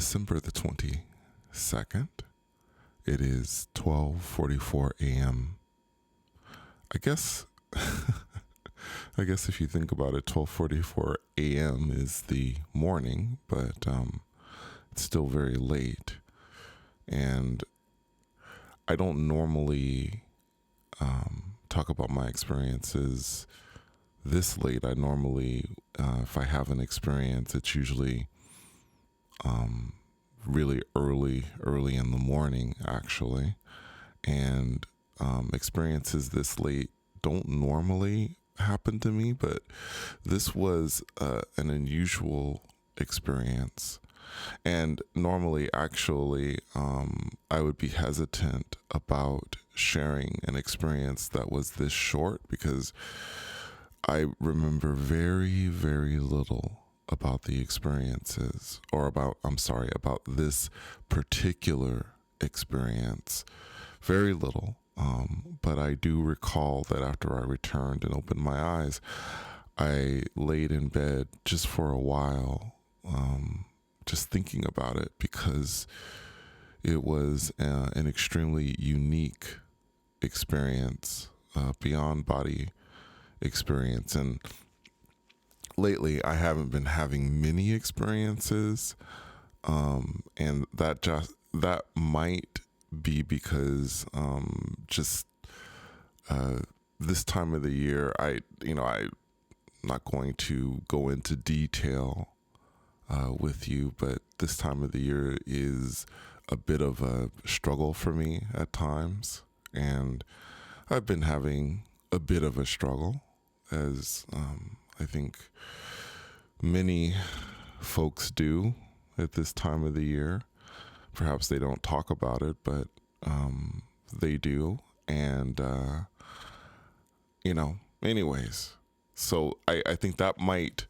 December the 22nd. It is 12:44 a.m. I guess I guess if you think about it, 12:44 a.m. is the morning, but it's still very late. And I don't normally talk about my experiences this late. I normally, if I have an experience, it's usually really early in the morning, actually. And experiences this late don't normally happen to me, but this was an unusual experience. And normally, actually, I would be hesitant about sharing an experience that was this short because I remember very, very little about the experiences about this particular experience. Very little. But I do recall that after I returned and opened my eyes, I laid in bed just for a while, just thinking about it because it was an extremely unique experience, beyond body experience. And lately, I haven't been having many experiences, and that might be because just this time of the year, I'm not going to go into detail with you, but this time of the year is a bit of a struggle for me at times, and I've been having a bit of a struggle, as I think many folks do at this time of the year. Perhaps they don't talk about it, but they do. And, anyways, so I think that might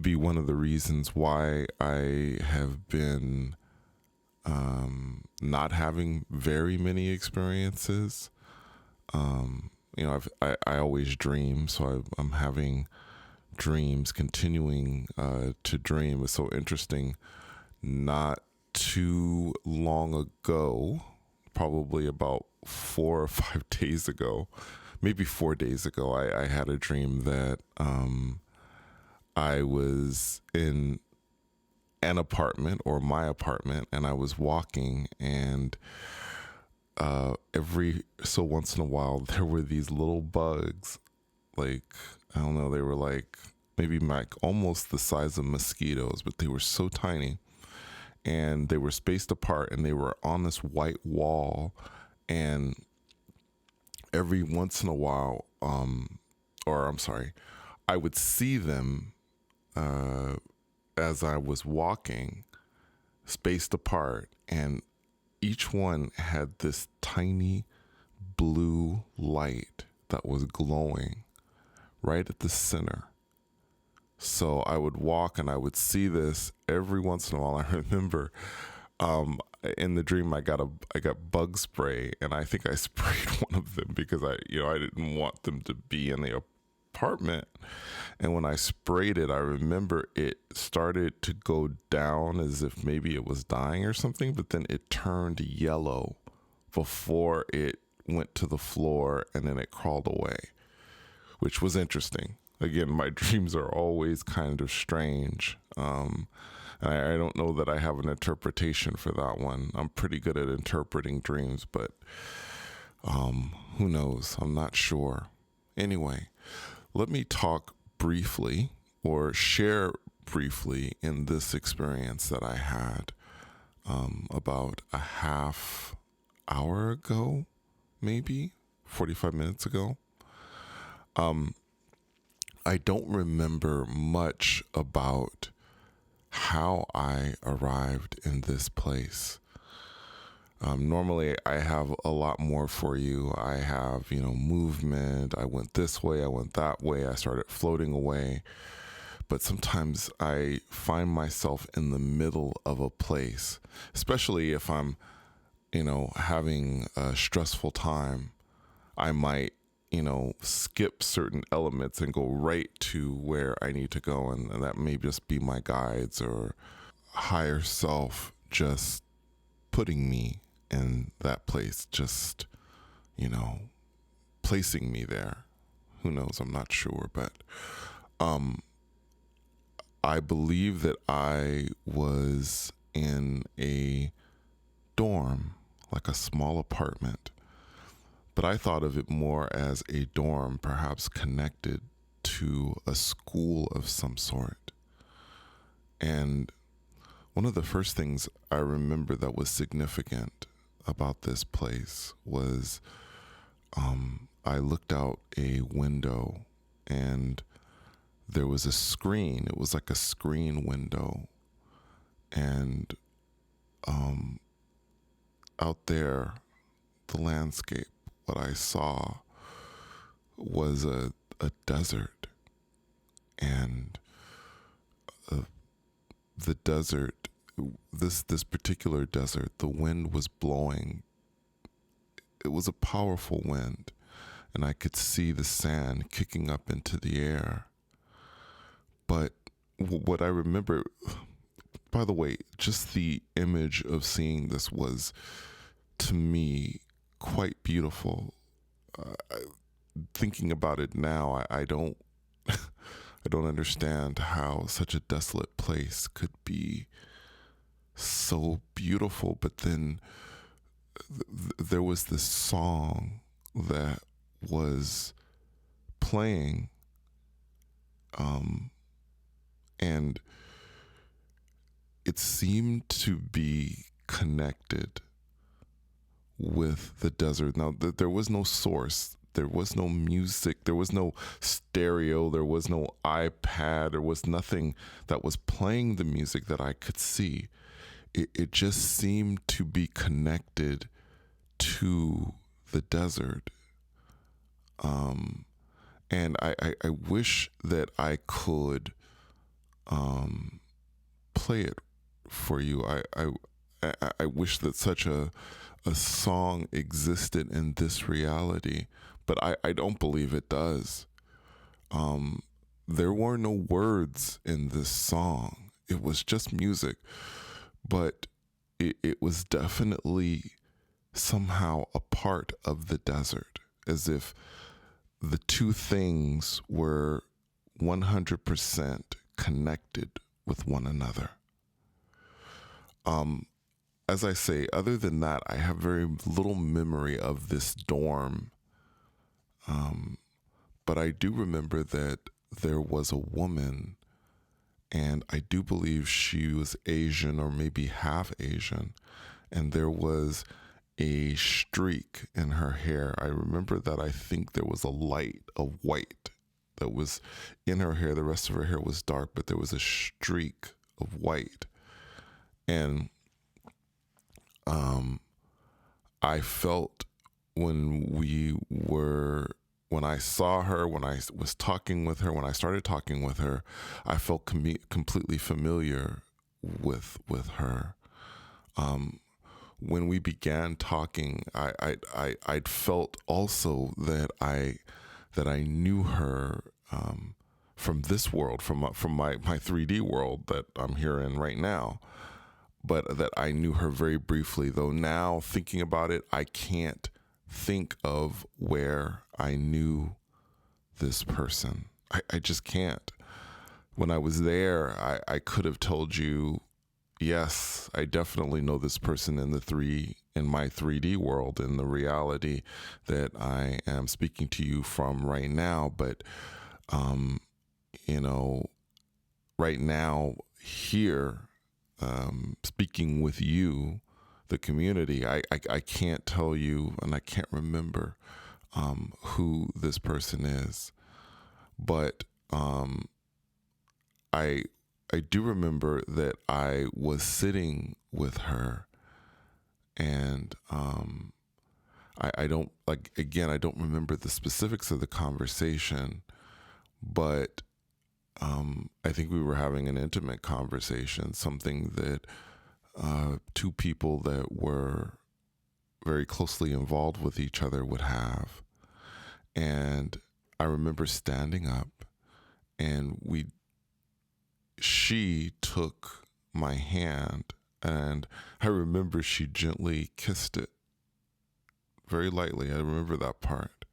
be one of the reasons why I have been not having very many experiences. I always dream, so I'm having dreams, continuing to dream. It's so interesting. Not too long ago, probably about 4 or 5 days ago, maybe 4 days ago, I had a dream that I was in an apartment, or my apartment, and I was walking, and every so once in a while there were these little bugs, like, I don't know, they were like maybe almost the size of mosquitoes, but they were so tiny, and they were spaced apart, and they were on this white wall. And every once in a while, I would see them as I was walking, spaced apart, and each one had this tiny blue light that was glowing right at the center. So I would walk and I would see this every once in a while. I remember in the dream I got bug spray, and I think I sprayed one of them because I didn't want them to be in the apartment. And when I sprayed it, I remember it started to go down as if maybe it was dying or something, but then it turned yellow before it went to the floor, and then it crawled away, which was interesting. Again, my dreams are always kind of strange. And I don't know that I have an interpretation for that one. I'm pretty good at interpreting dreams, but who knows? I'm not sure. Anyway, let me talk briefly, or share briefly, in this experience that I had about a half hour ago, maybe 45 minutes ago. I don't remember much about how I arrived in this place. Normally I have a lot more for you. I have, movement. I went this way, I went that way, I started floating away. But sometimes I find myself in the middle of a place, especially if I'm, having a stressful time. I might, skip certain elements and go right to where I need to go. And that may just be my guides or higher self just putting me in that place, just, you know, placing me there. Who knows? I'm not sure, but um, I believe that I was in a dorm, like a small apartment, but I thought of it more as a dorm, perhaps connected to a school of some sort. And one of the first things I remember that was significant about this place was I looked out a window and there was a screen. It was like a screen window. And out there, the landscape, what I saw was a desert. And the desert, this particular desert, the wind was blowing. It was a powerful wind, and I could see the sand kicking up into the air. But what I remember, by the way, just the image of seeing this was, to me, quite beautiful. Thinking about it now, I don't, I don't understand how such a desolate place could be so beautiful. But then there was this song that was playing, and it seemed to be connected with the desert. Now, there was no source, there was no music, there was no stereo, there was no iPad, there was nothing that was playing the music that I could see. It just seemed to be connected to the desert. And I wish that I could play it for you. I wish that such a song existed in this reality, but I don't believe it does. There were no words in this song. It was just music, but it was definitely somehow a part of the desert, as if the two things were 100% connected with one another. As I say, other than that, I have very little memory of this dorm. But I do remember that there was a woman, and I do believe she was Asian or maybe half Asian, and there was a streak in her hair. I remember that I think there was a light of white that was in her hair. The rest of her hair was dark, but there was a streak of white. And I felt when I saw her, when I was talking with her, when I started talking with her, I felt completely familiar with her. When we began talking, I'd felt also that I knew her from this world, from my 3D world that I'm here in right now, but that I knew her very briefly. Though now thinking about it, I can't think of where I knew this person. I just can't. When I was there, I could have told you, yes, I definitely know this person in my 3D world, in the reality that I am speaking to you from right now. But, you know, right now here, speaking with you, the community, I can't tell you, and I can't remember who this person is. But I do remember that I was sitting with her, and I don't, like, again, I don't remember the specifics of the conversation, but I think we were having an intimate conversation, something that two people that were very closely involved with each other would have. And I remember standing up, and she took my hand And I remember she gently kissed it very lightly. I remember that part.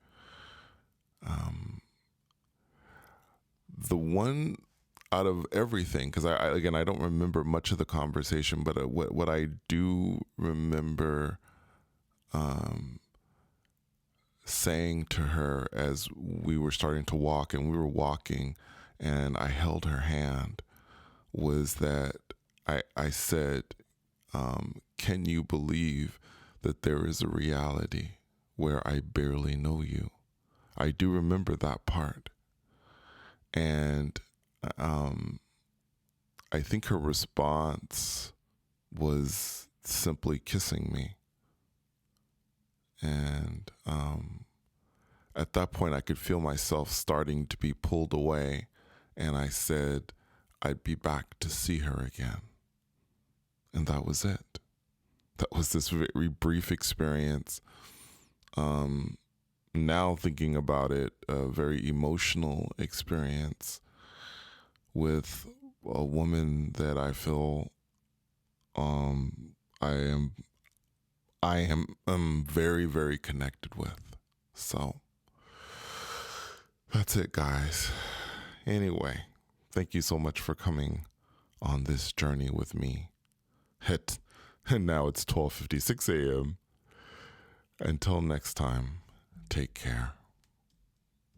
The one out of everything, because I don't remember much of the conversation, but what I do remember saying to her as we were starting to walk, and we were walking and I held her hand, was that I said, can you believe that there is a reality where I barely know you? I do remember that part. And I think her response was simply kissing me. And at that point, I could feel myself starting to be pulled away. And I said, I'd be back to see her again. And that was it. That was this very brief experience. Now thinking about it, a very emotional experience with a woman that I feel I am very, very connected with. So that's it, guys. Anyway, thank you so much for coming on this journey with me. And now it's 12:56 a.m. Until next time, take care.